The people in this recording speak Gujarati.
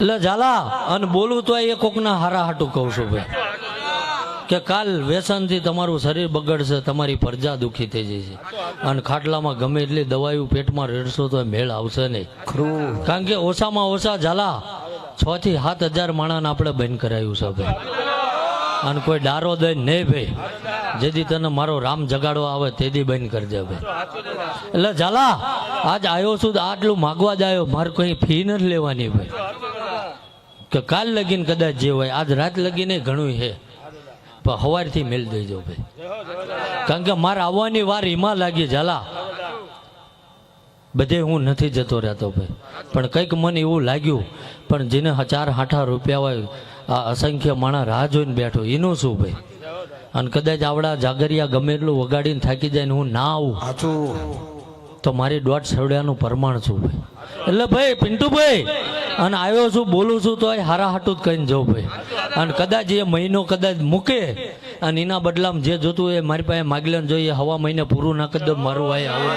એટલે ઝાલા અને બોલું તો એ કોકના હારા હાટું કહું છું ભાઈ કે કાલ વ્યસનથી તમારું શરીર બગડશે, તમારી પ્રજા દુઃખી થઈ જશે અને ખાટલામાં ગમે એટલી દવાઈઓ પેટમાં રેડશો તો મેળ આવશે નહીં. કારણ કે ઓછામાં ઓછા ઝાલા 6 થી 7 હજાર માણસને આપણે બંધ કરાયું છે ભાઈ. અને કોઈ ડારો દઈ નહીં ભાઈ, જેથી તને મારો રામ જગાડો આવે તેથી બંધ કરજે ભાઈ. એટલે ઝાલા આજ આવ્યો છું આટલું માગવા જ આવ્યો, મારે કોઈ ફી નથી લેવાની ભાઈ. કે કાલ લગીને કદાચ જે હોય આજ રાત લગીને ઘણું છે પણ સવારથી મેળ દેજો ભાઈ. કારણ કે મારે આવવાની વાર હિમા લાગી ઝાલા. બધે હું નથી જતો રહેતો ભાઈ, પણ કંઈક મને એવું લાગ્યું પણ જેને 4-8 રૂપિયા હોય આ અસંખ્ય માણસ રાહ જોઈને બેઠો એનું શું ભાઈ. અને કદાચ આવડા જાગરિયા ગમે એટલું વગાડીને થાકી જાય ને હું ના આવું તો મારી દોઢ સવડ્યાનું પ્રમાણ છું ભાઈ. એટલે ભાઈ પિન્ટુભાઈ અને આવ્યો છું બોલું છું તો એ હારા હાટું જ કહીને જાઉં ભાઈ. અને કદાચ એ મહિનો કદાચ મૂકે અને એના બદલામાં જે જોતું એ મારી પાસે માગલે જોઈએ હવા મહિને પૂરું ના કરી દો મારું ભાઈ આવું